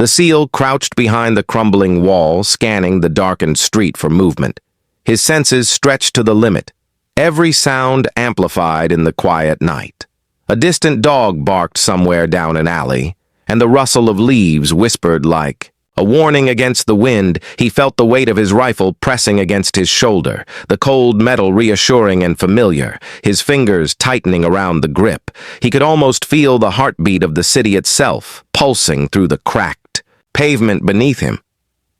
The SEAL crouched behind the crumbling wall, scanning the darkened street for movement. His senses stretched to the limit, every sound amplified in the quiet night. A distant dog barked somewhere down an alley, and the rustle of leaves whispered like a warning against the wind. He felt the weight of his rifle pressing against his shoulder, the cold metal reassuring and familiar, his fingers tightening around the grip. He could almost feel the heartbeat of the city itself, pulsing through the cracked pavement beneath him.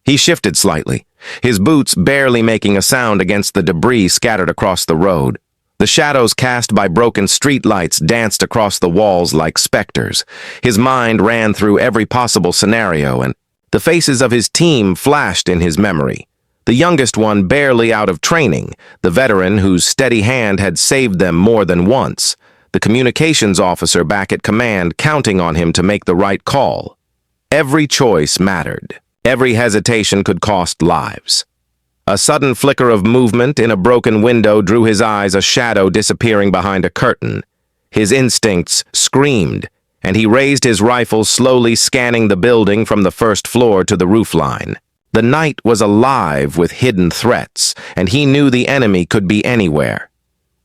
He shifted slightly, his boots barely making a sound against the debris scattered across the road. The shadows cast by broken streetlights danced across the walls like specters. His mind ran through every possible scenario, and the faces of his team flashed in his memory. The youngest one barely out of training, the veteran whose steady hand had saved them more than once, the communications officer back at command counting on him to make the right call. Every choice mattered. Every hesitation could cost lives. A sudden flicker of movement in a broken window drew his eyes, a shadow disappearing behind a curtain. His instincts screamed, and he raised his rifle, slowly scanning the building from the first floor to the roofline. The night was alive with hidden threats, and he knew the enemy could be anywhere.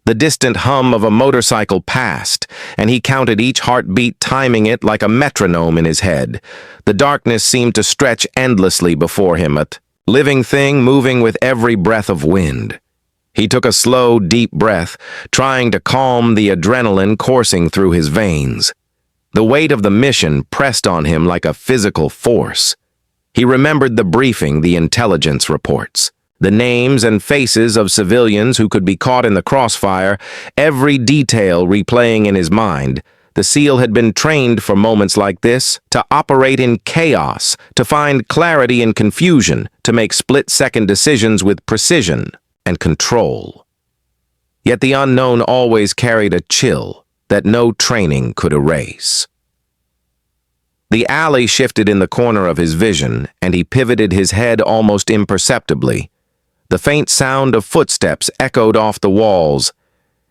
The distant hum of a motorcycle passed, and he counted each heartbeat, timing it like a metronome in his head. The darkness seemed to stretch endlessly before him, a living thing moving with every breath of wind. He took a slow, deep breath, trying to calm the adrenaline coursing through his veins. The weight of the mission pressed on him like a physical force. He remembered the briefing, the intelligence reports, the names and faces of civilians who could be caught in the crossfire, every detail replaying in his mind. The SEAL had been trained for moments like this, to operate in chaos, to find clarity in confusion, to make split-second decisions with precision and control. Yet the unknown always carried a chill that no training could erase. The alley shifted in the corner of his vision, and he pivoted his head almost imperceptibly. The faint sound of footsteps echoed off the walls,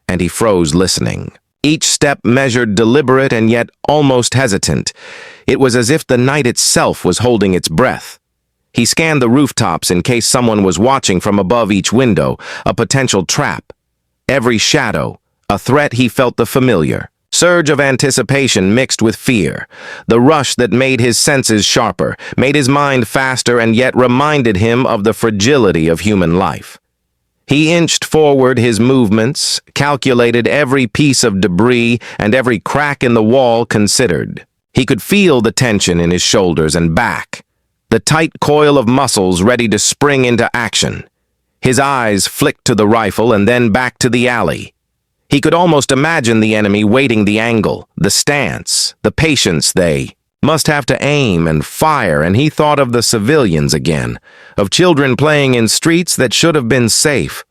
and he froze listening. Each step measured, deliberate and yet almost hesitant. It was as if the night itself was holding its breath. He scanned the rooftops in case someone was watching from above each window, a potential trap. Every shadow, a threat. He felt the familiar surge of anticipation mixed with fear, the rush that made his senses sharper, made his mind faster, and yet reminded him of the fragility of human life. He inched forward, his movements, calculated every piece of debris and every crack in the wall considered. He could feel the tension in his shoulders and back, the tight coil of muscles ready to spring into action. His eyes flicked to the rifle and then back to the alley. He could almost imagine the enemy waiting, the angle, the stance, the patience. They must have to aim and fire, and he thought of the civilians again, of children playing in streets that should have been safe.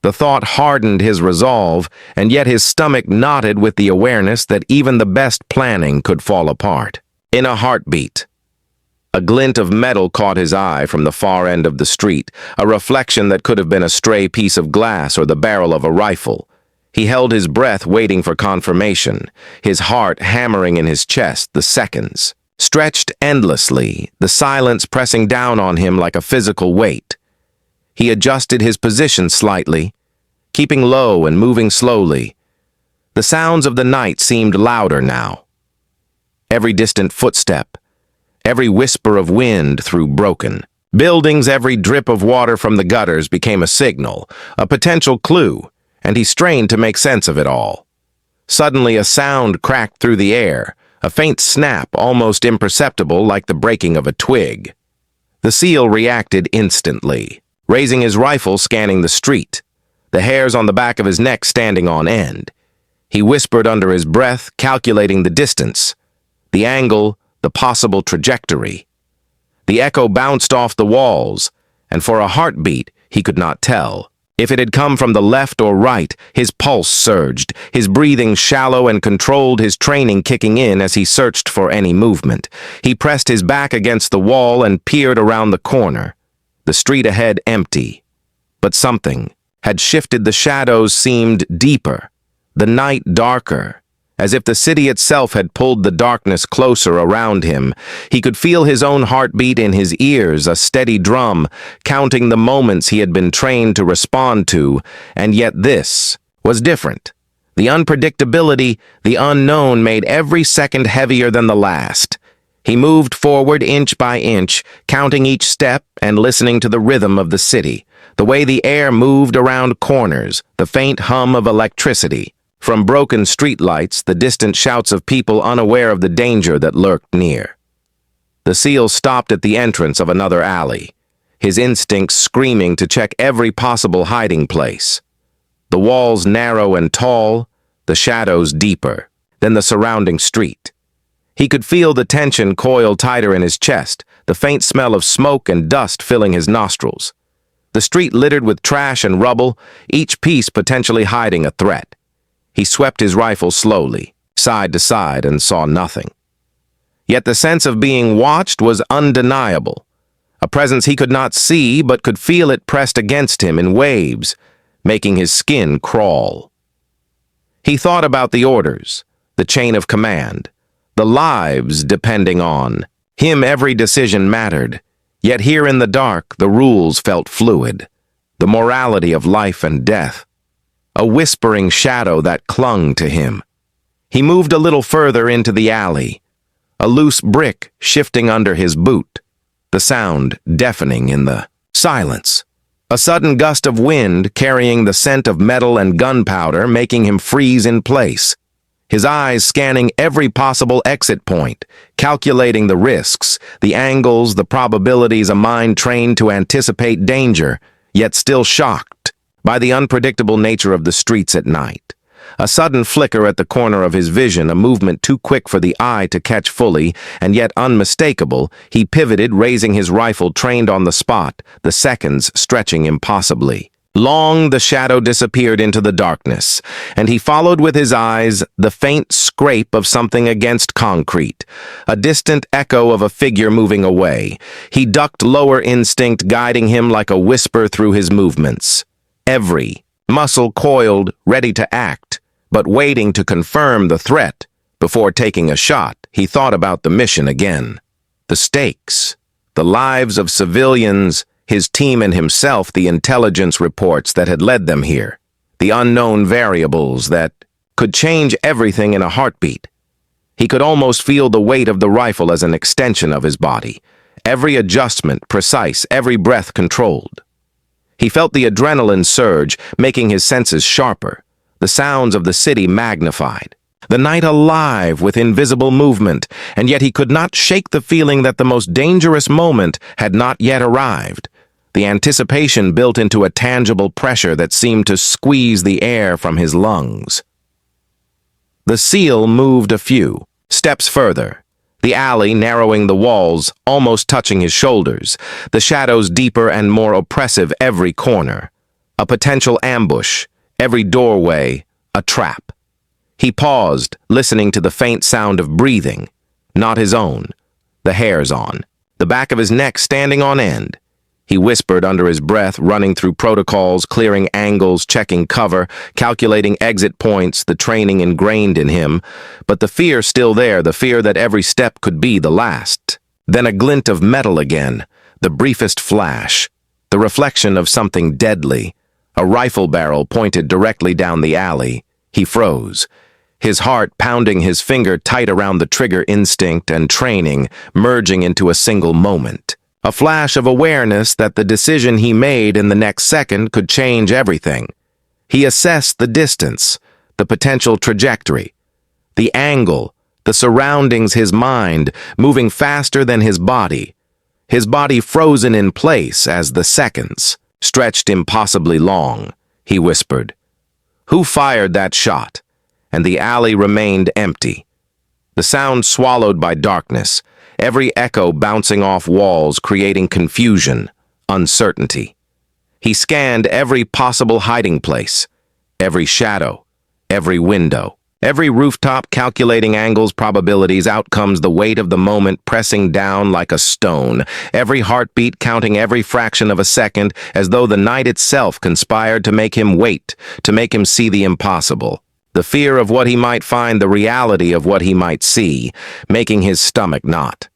The thought hardened his resolve, and yet his stomach knotted with the awareness that even the best planning could fall apart. In a heartbeat, a glint of metal caught his eye from the far end of the street, a reflection that could have been a stray piece of glass or the barrel of a rifle. He held his breath, waiting for confirmation, his heart hammering in his chest. The seconds stretched endlessly, the silence pressing down on him like a physical weight. He adjusted his position slightly, keeping low and moving slowly. The sounds of the night seemed louder now. Every distant footstep, every whisper of wind through broken buildings, every drip of water from the gutters became a signal, a potential clue, and he strained to make sense of it all. Suddenly a sound cracked through the air, a faint snap, almost imperceptible, like the breaking of a twig. The SEAL reacted instantly, raising his rifle, scanning the street, the hairs on the back of his neck standing on end. He whispered under his breath, calculating the distance, the angle, the possible trajectory. The echo bounced off the walls, and for a heartbeat he could not tell if it had come from the left or right. His pulse surged, his breathing shallow and controlled, his training kicking in as he searched for any movement. He pressed his back against the wall and peered around the corner. The street ahead empty. But something had shifted. The shadows seemed deeper, the night darker, as if the city itself had pulled the darkness closer around him. He could feel his own heartbeat in his ears, a steady drum, counting the moments he had been trained to respond to, and yet this was different. The unpredictability, the unknown made every second heavier than the last. He moved forward inch by inch, counting each step and listening to the rhythm of the city, the way the air moved around corners, the faint hum of electricity. From broken streetlights, the distant shouts of people unaware of the danger that lurked near. The seal stopped at the entrance of another alley, his instincts screaming to check every possible hiding place. The walls narrow and tall, the shadows deeper than the surrounding street. He could feel the tension coil tighter in his chest, the faint smell of smoke and dust filling his nostrils. The street littered with trash and rubble, each piece potentially hiding a threat. He swept his rifle slowly, side to side, and saw nothing. Yet the sense of being watched was undeniable. A presence he could not see but could feel it pressed against him in waves, making his skin crawl. He thought about the orders, the chain of command, the lives depending on him. Every decision mattered, yet here in the dark the rules felt fluid, the morality of life and death, a whispering shadow that clung to him. He moved a little further into the alley, a loose brick shifting under his boot, the sound deafening in the silence. A sudden gust of wind carrying the scent of metal and gunpowder, making him freeze in place. His eyes scanning every possible exit point, calculating the risks, the angles, the probabilities, a mind trained to anticipate danger, yet still shocked by the unpredictable nature of the streets at night. A sudden flicker at the corner of his vision, a movement too quick for the eye to catch fully, and yet unmistakable. He pivoted, raising his rifle, trained on the spot, the seconds stretching impossibly. Long the shadow disappeared into the darkness, and he followed with his eyes the faint scrape of something against concrete, a distant echo of a figure moving away. He ducked, lower instinct guiding him like a whisper through his movements. Every muscle coiled, ready to act, but waiting to confirm the threat. Before taking a shot, he thought about the mission again. The stakes, the lives of civilians, his team and himself, the intelligence reports that had led them here, the unknown variables that could change everything in a heartbeat. He could almost feel the weight of the rifle as an extension of his body, every adjustment precise, every breath controlled. He felt the adrenaline surge, making his senses sharper, the sounds of the city magnified, the night alive with invisible movement, and yet he could not shake the feeling that the most dangerous moment had not yet arrived. The anticipation built into a tangible pressure that seemed to squeeze the air from his lungs. The seal moved a few steps further, the alley narrowing the walls, almost touching his shoulders, the shadows deeper and more oppressive every corner. A potential ambush, every doorway, a trap. He paused, listening to the faint sound of breathing, not his own, the hairs on, the back of his neck standing on end. He whispered under his breath, running through protocols, clearing angles, checking cover, calculating exit points, the training ingrained in him. But the fear still there, the fear that every step could be the last. Then a glint of metal again, the briefest flash, the reflection of something deadly. A rifle barrel pointed directly down the alley. He froze, his heart pounding, his finger tight around the trigger, instinct and training merging into a single moment. A flash of awareness that the decision he made in the next second could change everything. He assessed the distance, the potential trajectory, the angle, the surroundings, his mind moving faster than his body frozen in place as the seconds stretched impossibly long. He whispered, "Who fired that shot?" And the alley remained empty. The sound swallowed by darkness, every echo bouncing off walls, creating confusion, uncertainty. He scanned every possible hiding place, every shadow, every window, every rooftop, calculating angles, probabilities, outcomes, the weight of the moment pressing down like a stone, every heartbeat counting every fraction of a second, as though the night itself conspired to make him wait, to make him see the impossible. The fear of what he might find, the reality of what he might see, making his stomach knot.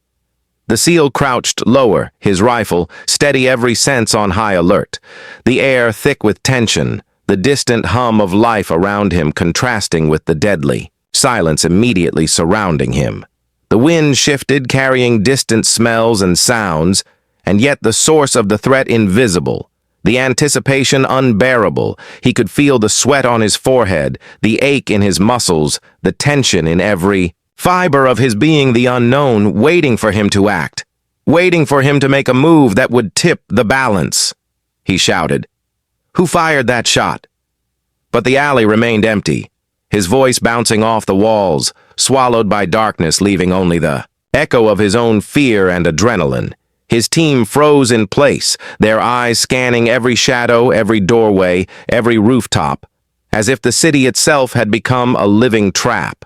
The SEAL crouched lower, his rifle, steady, every sense on high alert. The air thick with tension, the distant hum of life around him contrasting with the deadly silence immediately surrounding him. The wind shifted, carrying distant smells and sounds, and yet the source of the threat invisible. The anticipation unbearable. He could feel the sweat on his forehead, the ache in his muscles, the tension in every fiber of his being, the unknown, waiting for him to act, waiting for him to make a move that would tip the balance. He shouted, "Who fired that shot?" But the alley remained empty, his voice bouncing off the walls, swallowed by darkness, leaving only the echo of his own fear and adrenaline. His team froze in place, their eyes scanning every shadow, every doorway, every rooftop, as if the city itself had become a living trap.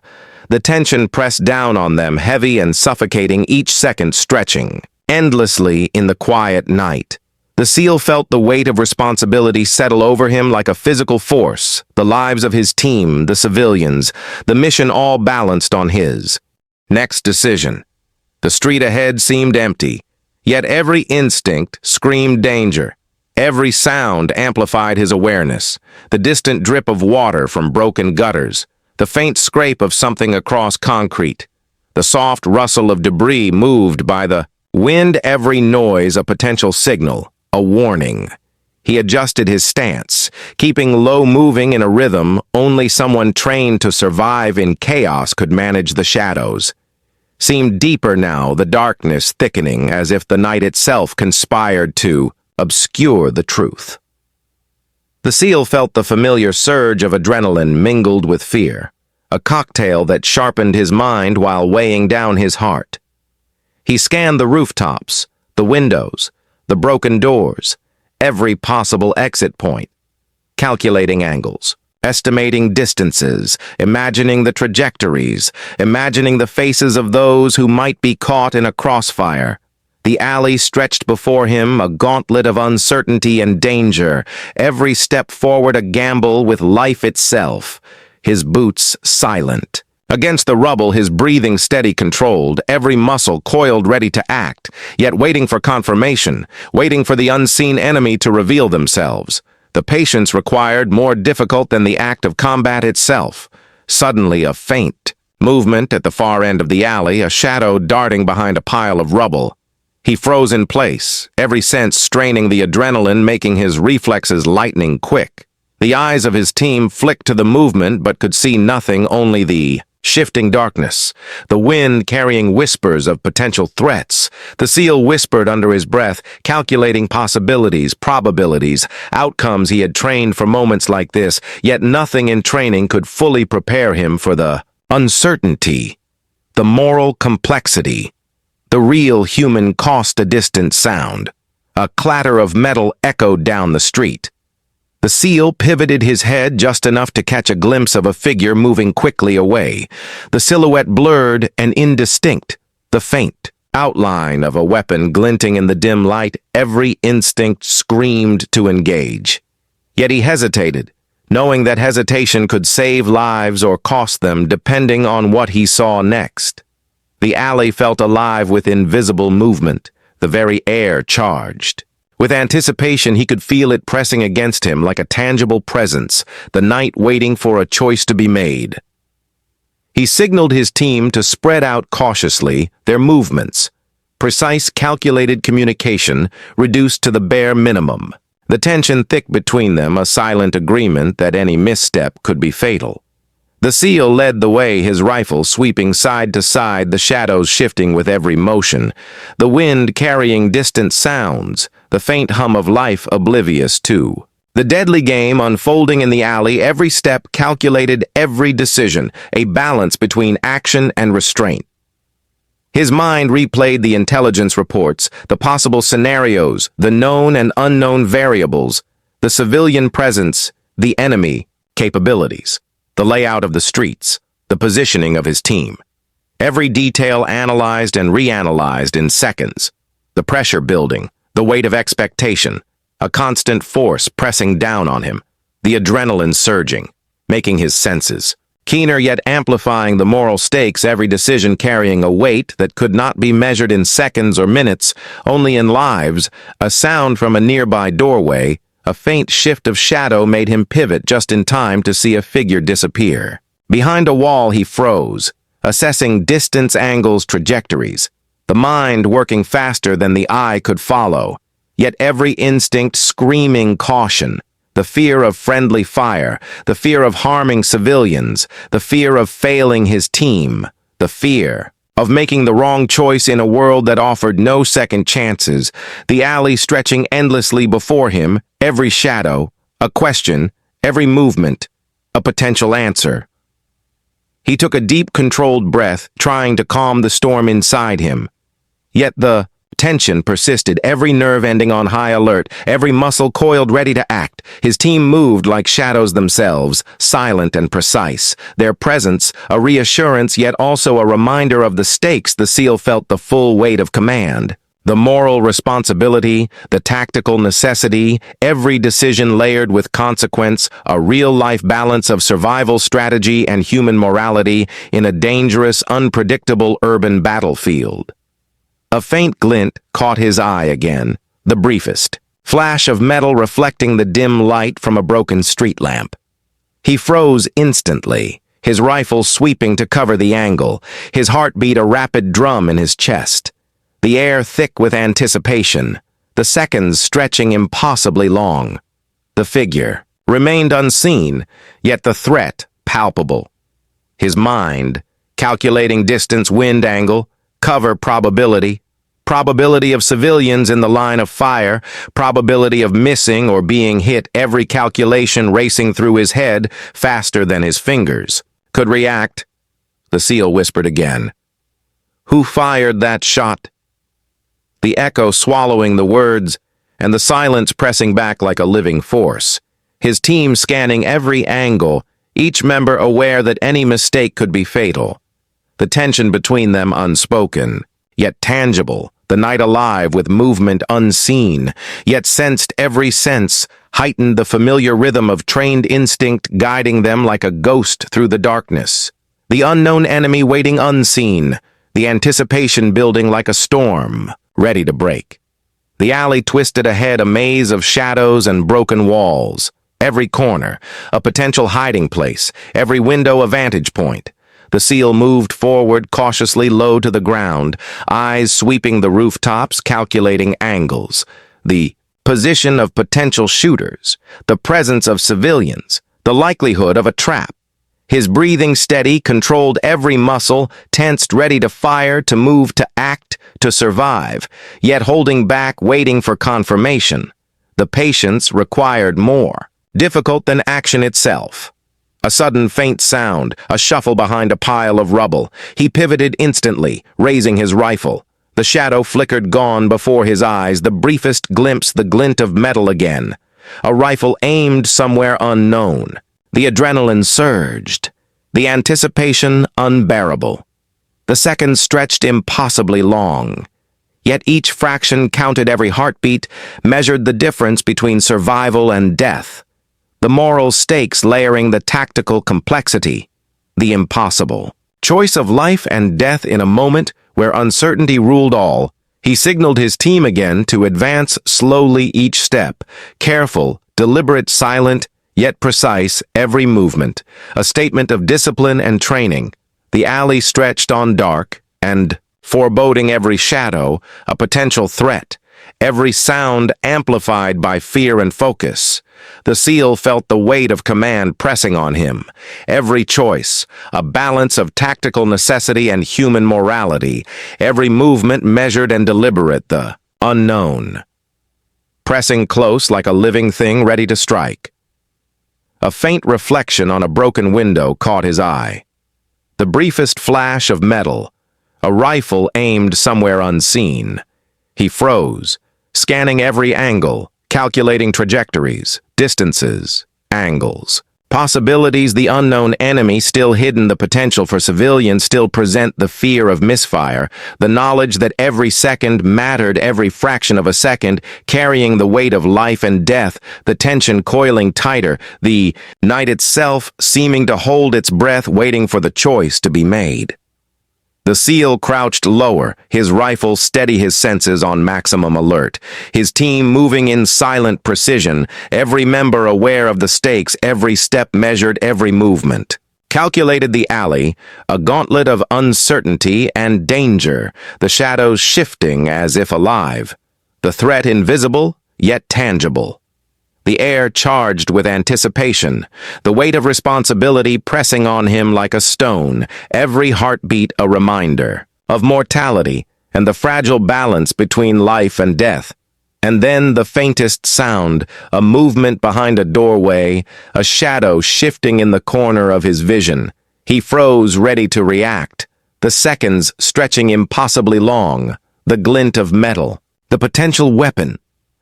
The tension pressed down on them, heavy and suffocating, each second stretching endlessly in the quiet night. The SEAL felt the weight of responsibility settle over him like a physical force, the lives of his team, the civilians, the mission all balanced on his. Next decision. The street ahead seemed empty. Yet every instinct screamed danger. Every sound amplified his awareness. The distant drip of water from broken gutters, the faint scrape of something across concrete, the soft rustle of debris moved by the wind, every noise a potential signal, a warning. He adjusted his stance, keeping low, moving in a rhythm only someone trained to survive in chaos could manage. The shadows seemed deeper now, the darkness thickening, as if the night itself conspired to obscure the truth. The SEAL felt the familiar surge of adrenaline mingled with fear, a cocktail that sharpened his mind while weighing down his heart. He scanned the rooftops, the windows, the broken doors, every possible exit point, calculating angles, estimating distances, imagining the trajectories, imagining the faces of those who might be caught in a crossfire. The alley stretched before him, a gauntlet of uncertainty and danger, every step forward a gamble with life itself. His boots silent. Against the rubble, his breathing steady, controlled, every muscle coiled ready to act, yet waiting for confirmation, waiting for the unseen enemy to reveal themselves. The patience required more difficult than the act of combat itself. Suddenly a faint movement at the far end of the alley, a shadow darting behind a pile of rubble. He froze in place, every sense straining the adrenaline, making his reflexes lightning quick. The eyes of his team flicked to the movement but could see nothing, only the shifting darkness, the wind carrying whispers of potential threats. The SEAL whispered under his breath, calculating possibilities, probabilities, outcomes. He had trained for moments like this, yet nothing in training could fully prepare him for the uncertainty, the moral complexity, the real human cost. A distant sound. A clatter of metal echoed down the street. The SEAL pivoted his head just enough to catch a glimpse of a figure moving quickly away. The silhouette blurred and indistinct, the faint outline of a weapon glinting in the dim light. Every instinct screamed to engage. Yet he hesitated, knowing that hesitation could save lives or cost them depending on what he saw next. The alley felt alive with invisible movement, the very air charged. With anticipation, he could feel it pressing against him like a tangible presence, the night waiting for a choice to be made. He signaled his team to spread out cautiously, their movements. Precise, calculated communication reduced to the bare minimum. The tension thick between them, a silent agreement that any misstep could be fatal. The SEAL led the way, his rifle sweeping side to side, the shadows shifting with every motion, the wind carrying distant sounds, the faint hum of life oblivious too. The deadly game unfolding in the alley, every step calculated, every decision, a balance between action and restraint. His mind replayed the intelligence reports, the possible scenarios, the known and unknown variables, the civilian presence, the enemy capabilities, the layout of the streets, the positioning of his team. Every detail analyzed and reanalyzed in seconds. The pressure building, the weight of expectation, a constant force pressing down on him, the adrenaline surging. making his senses keener yet amplifying the moral stakes, every decision carrying a weight that could not be measured in seconds or minutes, only in lives. A sound from a nearby doorway, a faint shift of shadow made him pivot just in time to see a figure disappear. Behind a wall he froze, assessing distance, angles, trajectories, the mind working faster than the eye could follow, yet every instinct screaming caution. The fear of friendly fire, the fear of harming civilians, the fear of failing his team, the fear of making the wrong choice in a world that offered no second chances, the alley stretching endlessly before him, every shadow, a question, every movement, a potential answer. He took a deep, controlled breath, trying to calm the storm inside him. Yet the tension persisted, every nerve ending on high alert, every muscle coiled ready to act. His team moved like shadows themselves, silent and precise. Their presence, a reassurance yet also a reminder of the stakes. The SEAL felt the full weight of command. The moral responsibility, the tactical necessity, every decision layered with consequence, a real-life balance of survival strategy and human morality in a dangerous, unpredictable urban battlefield. A faint glint caught his eye again, the briefest flash of metal reflecting the dim light from a broken street lamp. He froze instantly, his rifle sweeping to cover the angle, his heartbeat a rapid drum in his chest. The air thick with anticipation, the seconds stretching impossibly long. The figure remained unseen, yet the threat palpable. His mind, calculating distance, wind angle, cover probability of civilians in the line of fire, probability of missing or being hit, every calculation racing through his head faster than his fingers could react. The SEAL whispered again. Who fired that shot? The echo swallowing the words, and the silence pressing back like a living force. His team scanning every angle, each member aware that any mistake could be fatal. The tension between them unspoken, yet tangible, the night alive with movement unseen, yet sensed every sense, heightened the familiar rhythm of trained instinct guiding them like a ghost through the darkness. The unknown enemy waiting unseen, the anticipation building like a storm, ready to break. The alley twisted ahead, a maze of shadows and broken walls. Every corner, a potential hiding place, every window a vantage point. The SEAL moved forward cautiously, low to the ground, eyes sweeping the rooftops, calculating angles. The position of potential shooters, the presence of civilians, the likelihood of a trap. His breathing steady, controlled every muscle, tensed, ready to fire, to move, to act, to survive, yet holding back, waiting for confirmation. The patience required more, difficult than action itself. A sudden faint sound, a shuffle behind a pile of rubble. He pivoted instantly, raising his rifle. The shadow flickered, gone before his eyes, the briefest glimpse, the glint of metal again. A rifle aimed somewhere unknown. The adrenaline surged, the anticipation unbearable. The seconds stretched impossibly long. Yet each fraction counted every heartbeat, measured the difference between survival and death. The moral stakes layering the tactical complexity, the impossible. Choice of life and death in a moment where uncertainty ruled all. He signaled his team again to advance slowly each step, careful, deliberate, silent, yet precise, every movement, a statement of discipline and training. The alley stretched on dark, and, foreboding every shadow, a potential threat, every sound amplified by fear and focus. The SEAL felt the weight of command pressing on him. Every choice, a balance of tactical necessity and human morality. Every movement measured and deliberate, the unknown. Pressing close like a living thing ready to strike. A faint reflection on a broken window caught his eye. The briefest flash of metal, a rifle aimed somewhere unseen. He froze, scanning every angle, calculating trajectories, distances, angles. Possibilities, the unknown enemy still hidden, the potential for civilians still present, the fear of misfire, the knowledge that every second mattered, every fraction of a second, carrying the weight of life and death, the tension coiling tighter, the night itself seeming to hold its breath, waiting for the choice to be made. The SEAL crouched lower, his rifle steady, his senses on maximum alert. His team moving in silent precision, every member aware of the stakes, every step measured, every movement. Calculated the alley, a gauntlet of uncertainty and danger, the shadows shifting as if alive. The threat invisible, yet tangible. The air charged with anticipation, the weight of responsibility pressing on him like a stone, every heartbeat a reminder of mortality and the fragile balance between life and death. And then the faintest sound, a movement behind a doorway, a shadow shifting in the corner of his vision. He froze, ready to react, the seconds stretching impossibly long, the glint of metal, the potential weapon,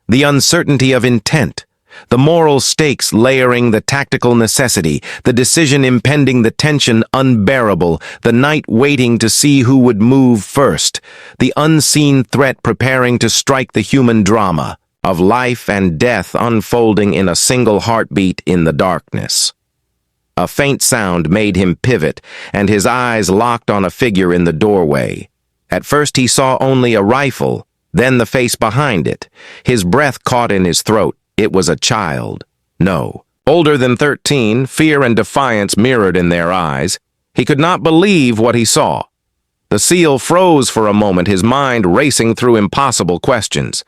the uncertainty of intent. The moral stakes layering the tactical necessity, the decision impending, the tension unbearable, the night waiting to see who would move first, the unseen threat preparing to strike, the human drama of life and death unfolding in a single heartbeat in the darkness. A faint sound made him pivot, and his eyes locked on a figure in the doorway. At first he saw only a rifle, then the face behind it. His breath caught in his throat. It was a child. No. Older than 13, fear and defiance mirrored in their eyes. He could not believe what he saw. The SEAL froze for a moment, his mind racing through impossible questions.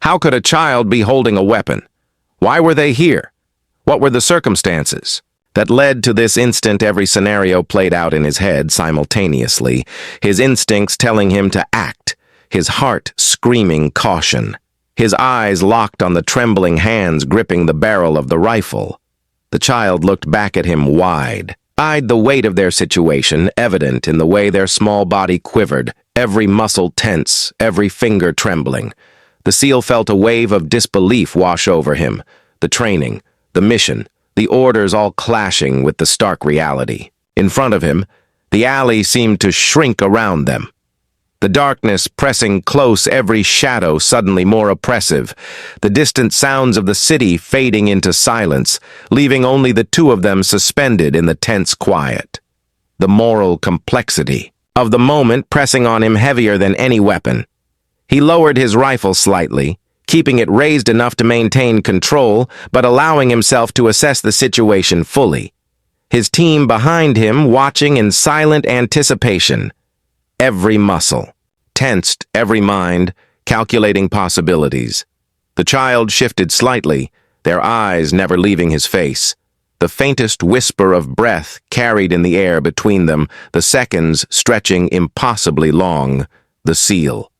How could a child be holding a weapon? Why were they here? What were the circumstances that led to this instant? Every scenario played out in his head simultaneously, his instincts telling him to act, his heart screaming caution. His eyes locked on the trembling hands gripping the barrel of the rifle. The child looked back at him wide-eyed, the weight of their situation evident in the way their small body quivered, every muscle tense, every finger trembling. The SEAL felt a wave of disbelief wash over him, the training, the mission, the orders all clashing with the stark reality. In front of him, the alley seemed to shrink around them. The darkness pressing close, every shadow suddenly more oppressive, the distant sounds of the city fading into silence, leaving only the two of them suspended in the tense quiet. The moral complexity of the moment pressing on him heavier than any weapon. He lowered his rifle slightly, keeping it raised enough to maintain control, but allowing himself to assess the situation fully. His team behind him watching in silent anticipation. Every muscle tensed, every mind calculating possibilities. The child shifted slightly, their eyes never leaving his face. The faintest whisper of breath carried in the air between them, the seconds stretching impossibly long. The SEAL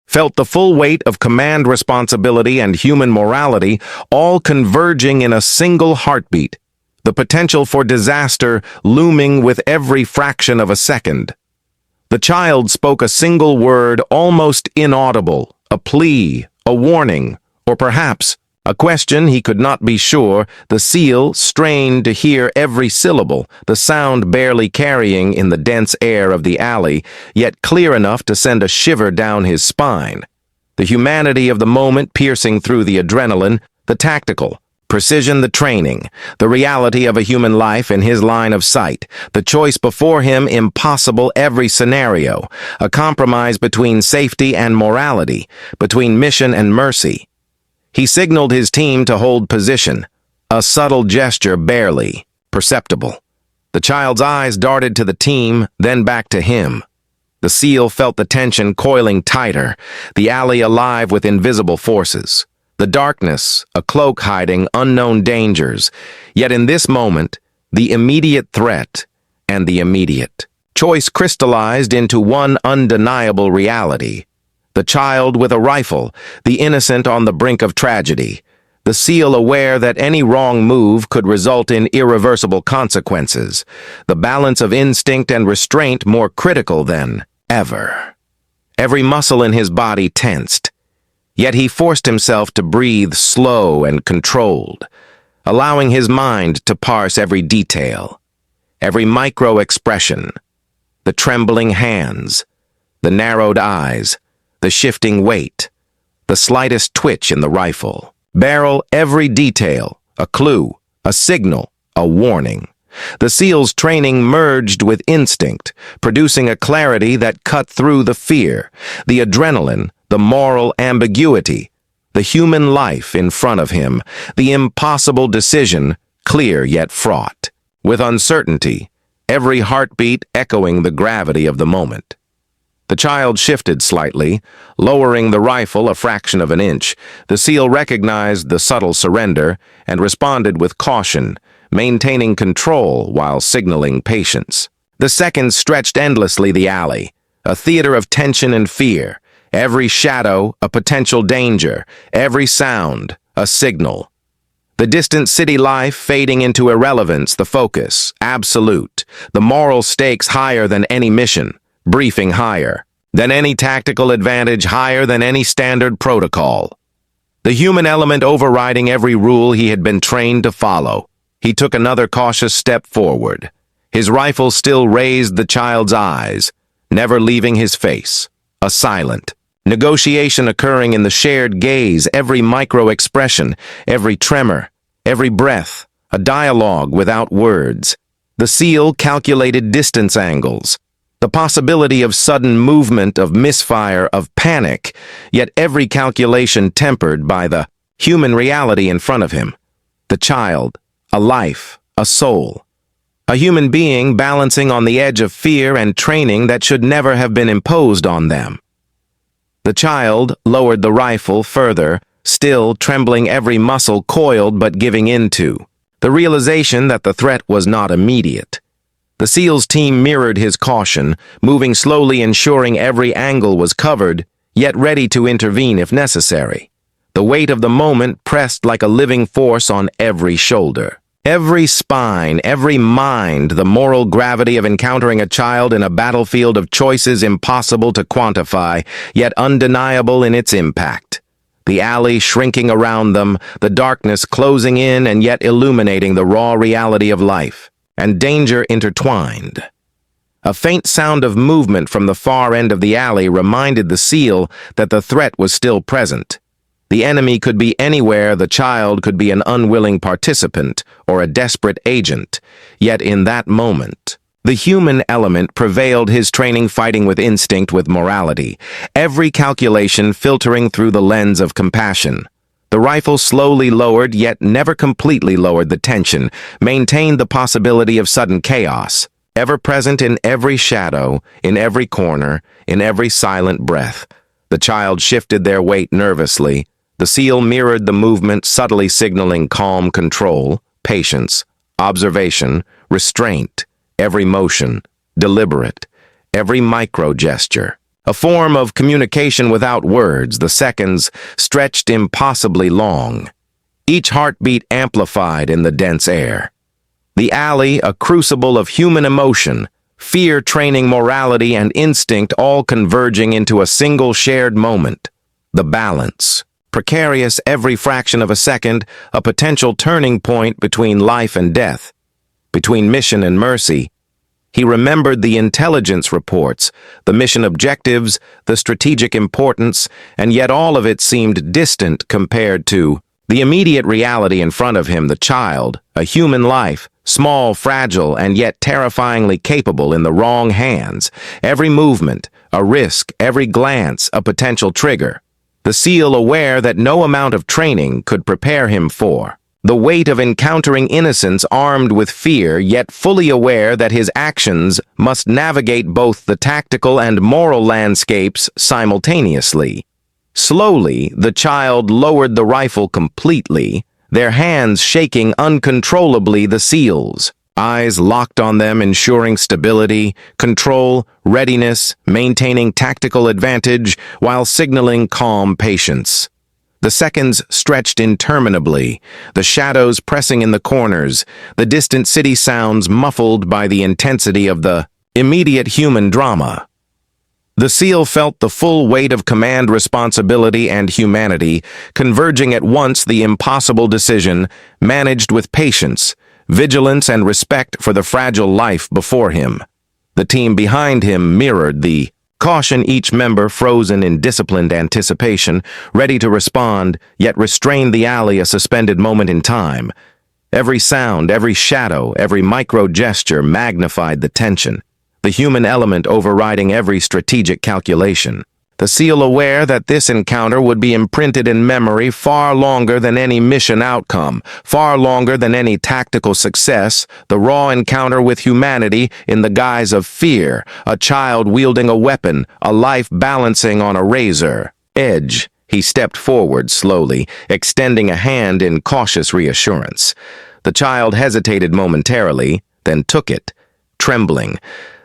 felt the full weight of command responsibility and human morality all converging in a single heartbeat, the potential for disaster looming with every fraction of a second. The child spoke a single word, almost inaudible, a plea, a warning, or perhaps a question. He could not be sure. The SEAL strained to hear every syllable, the sound barely carrying in the dense air of the alley, yet clear enough to send a shiver down his spine. The humanity of the moment piercing through the adrenaline, the tactical precision, the training, the reality of a human life in his line of sight, the choice before him impossible, every scenario, a compromise between safety and morality, between mission and mercy. He signaled his team to hold position, a subtle gesture barely perceptible. The child's eyes darted to the team, then back to him. The SEAL felt the tension coiling tighter, the alley alive with invisible forces. The darkness, a cloak hiding unknown dangers, yet in this moment, the immediate threat and the immediate choice crystallized into one undeniable reality. The child with a rifle, the innocent on the brink of tragedy, the SEAL aware that any wrong move could result in irreversible consequences, the balance of instinct and restraint more critical than ever. Every muscle in his body tensed. Yet he forced himself to breathe slow and controlled. allowing his mind to parse every detail, every micro-expression, the trembling hands, the narrowed eyes, the shifting weight, the slightest twitch in the rifle. Barrel, every detail, a clue, a signal, a warning. The SEAL's training merged with instinct, producing a clarity that cut through the fear, the adrenaline, the moral ambiguity, the human life in front of him, the impossible decision, clear yet fraught, with uncertainty, every heartbeat echoing the gravity of the moment. The child shifted slightly, lowering the rifle a fraction of an inch. The SEAL recognized the subtle surrender and responded with caution, maintaining control while signaling patience. The seconds stretched endlessly the alley, a theater of tension and fear, every shadow a potential danger, every sound a signal. The distant city life fading into irrelevance, the focus, absolute, the moral stakes higher than any mission, briefing higher than any tactical advantage, higher than any standard protocol. The human element overriding every rule he had been trained to follow. He took another cautious step forward. His rifle still raised the child's eyes, never leaving his face. A silent negotiation occurring in the shared gaze, every micro-expression, every tremor, every breath, a dialogue without words. The SEAL calculated distance angles, the possibility of sudden movement, of misfire, of panic, yet every calculation tempered by the human reality in front of him. The child, a life, a soul, a human being balancing on the edge of fear and training that should never have been imposed on them. The child lowered the rifle further, still trembling, every muscle coiled but giving into the realization that the threat was not immediate. The SEAL's team mirrored his caution, moving slowly, ensuring every angle was covered, yet ready to intervene if necessary. The weight of the moment pressed like a living force on every shoulder. Every spine, every mind, the moral gravity of encountering a child in a battlefield of choices impossible to quantify, yet undeniable in its impact. The alley shrinking around them, the darkness closing in and yet illuminating the raw reality of life, and danger intertwined. A faint sound of movement from the far end of the alley reminded the SEAL that the threat was still present. The enemy could be anywhere, the child could be an unwilling participant or a desperate agent. Yet in that moment, the human element prevailed, his training fighting with instinct, with morality, every calculation filtering through the lens of compassion. The rifle slowly lowered, yet never completely lowered the tension, maintained the possibility of sudden chaos, ever present in every shadow, in every corner, in every silent breath. The child shifted their weight nervously. The SEAL mirrored the movement, subtly signaling calm control, patience, observation, restraint, every motion, deliberate, every micro-gesture. A form of communication without words, the seconds stretched impossibly long, each heartbeat amplified in the dense air. The alley, a crucible of human emotion, fear, training, morality, and instinct all converging into a single shared moment. The balance, precarious every fraction of a second, a potential turning point between life and death, between mission and mercy. He remembered the intelligence reports, the mission objectives, the strategic importance, and yet all of it seemed distant compared to the immediate reality in front of him, the child, a human life, small, fragile, and yet terrifyingly capable in the wrong hands. Every movement, a risk, every glance, a potential trigger. The SEAL aware that no amount of training could prepare him for the weight of encountering innocence, armed with fear, yet fully aware that his actions must navigate both the tactical and moral landscapes simultaneously. Slowly, the child lowered the rifle completely, their hands shaking uncontrollably, the SEAL's eyes locked on them, ensuring stability, control, readiness, maintaining tactical advantage while signaling calm patience. The seconds stretched interminably, the shadows pressing in the corners, the distant city sounds muffled by the intensity of the immediate human drama. The SEAL felt the full weight of command responsibility and humanity, converging at once the impossible decision, managed with patience, vigilance, and respect for the fragile life before him. The team behind him mirrored the caution, each member frozen in disciplined anticipation, ready to respond, yet restrained the alley a suspended moment in time. Every sound, every shadow, every micro-gesture magnified the tension, the human element overriding every strategic calculation. The SEAL, aware that this encounter would be imprinted in memory far longer than any mission outcome, far longer than any tactical success, the raw encounter with humanity in the guise of fear, a child wielding a weapon, a life balancing on a razor edge. He stepped forward slowly, extending a hand in cautious reassurance. The child hesitated momentarily, then took it, trembling.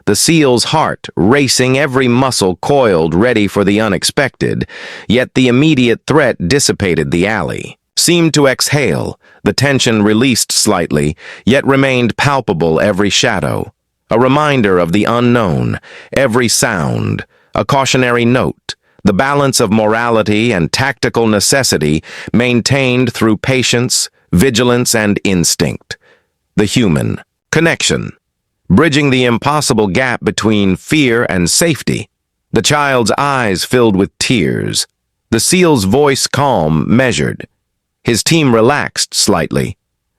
The SEAL's heart, racing, every muscle coiled, ready for the unexpected, yet the immediate threat dissipated the alley. Seemed to exhale, the tension released slightly, yet remained palpable every shadow. A reminder of the unknown, every sound, a cautionary note, the balance of morality and tactical necessity maintained through patience, vigilance, and instinct. The human connection, bridging the impossible gap between fear and safety. The child's eyes filled with tears. The SEAL's voice calm, measured. His team relaxed slightly,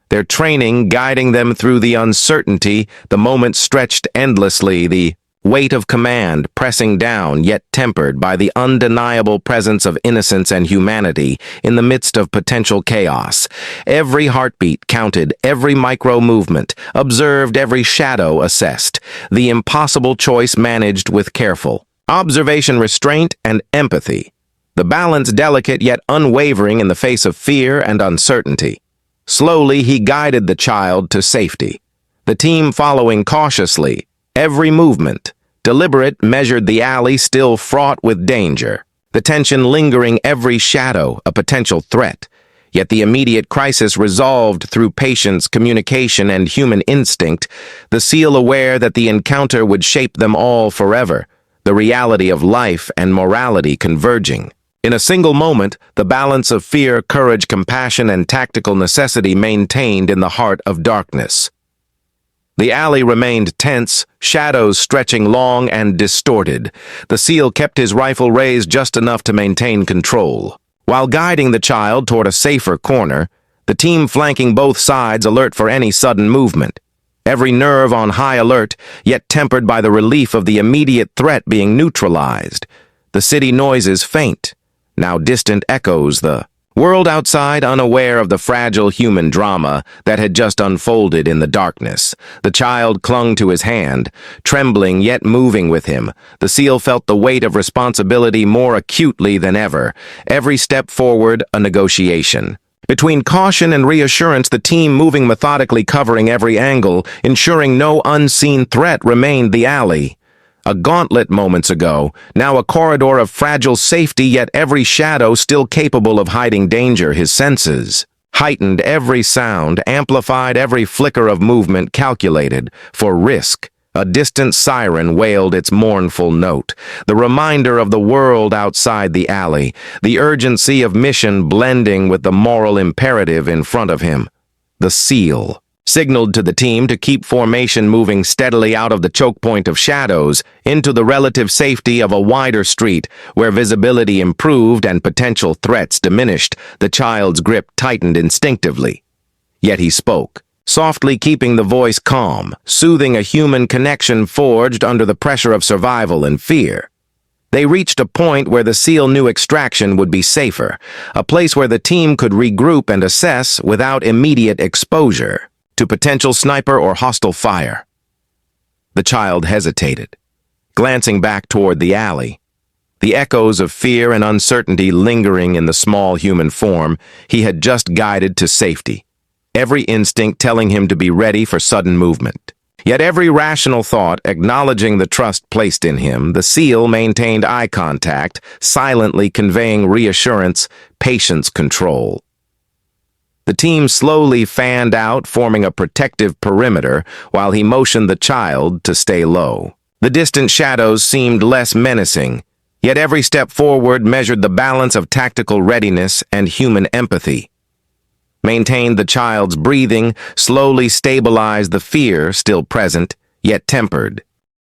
their training guiding them through the uncertainty, the moment stretched endlessly, the weight of command pressing down, yet tempered by the undeniable presence of innocence and humanity in the midst of potential chaos. Every heartbeat counted, every micro-movement observed, every shadow assessed, the impossible choice managed with careful observation, restraint, and empathy. The balance delicate yet unwavering in the face of fear and uncertainty. Slowly he guided the child to safety, the team following cautiously. Every movement, deliberate, measured, the alley still fraught with danger, the tension lingering, every shadow a potential threat. Yet the immediate crisis resolved through patience, communication, and human instinct, the SEAL aware that the encounter would shape them all forever, the reality of life and morality converging. In a single moment, the balance of fear, courage, compassion, and tactical necessity maintained in the heart of darkness. The alley remained tense, shadows stretching long and distorted. The SEAL kept his rifle raised just enough to maintain control. While guiding the child toward a safer corner, the team flanking both sides alert for any sudden movement. Every nerve on high alert, yet tempered by the relief of the immediate threat being neutralized. The city noises faint, now distant echoes, the world outside unaware of the fragile human drama that had just unfolded in the darkness. The child clung to his hand, trembling yet moving with him. The SEAL felt the weight of responsibility more acutely than ever. Every step forward, a negotiation. Between caution and reassurance, the team moving methodically, covering every angle, ensuring no unseen threat remained the alley. A gauntlet moments ago, now a corridor of fragile safety, yet every shadow still capable of hiding danger. His senses heightened, every sound amplified, every flicker of movement calculated for risk. A distant siren wailed its mournful note, the reminder of the world outside the alley, the urgency of mission blending with the moral imperative in front of him. The SEAL signaled to the team to keep formation moving steadily out of the choke point of shadows into the relative safety of a wider street where visibility improved and potential threats diminished. The child's grip tightened instinctively. Yet he spoke, softly, keeping the voice calm, soothing, a human connection forged under the pressure of survival and fear. They reached a point where the SEAL knew extraction would be safer, a place where the team could regroup and assess without immediate exposure to potential sniper or hostile fire. The child hesitated, glancing back toward the alley. The echoes of fear and uncertainty lingering in the small human form he had just guided to safety, every instinct telling him to be ready for sudden movement. Yet every rational thought acknowledging the trust placed in him, the SEAL maintained eye contact, silently conveying reassurance, patience, control. The team slowly fanned out, forming a protective perimeter, while he motioned the child to stay low. The distant shadows seemed less menacing, yet every step forward measured the balance of tactical readiness and human empathy. Maintained the child's breathing, slowly stabilized the fear still present, yet tempered.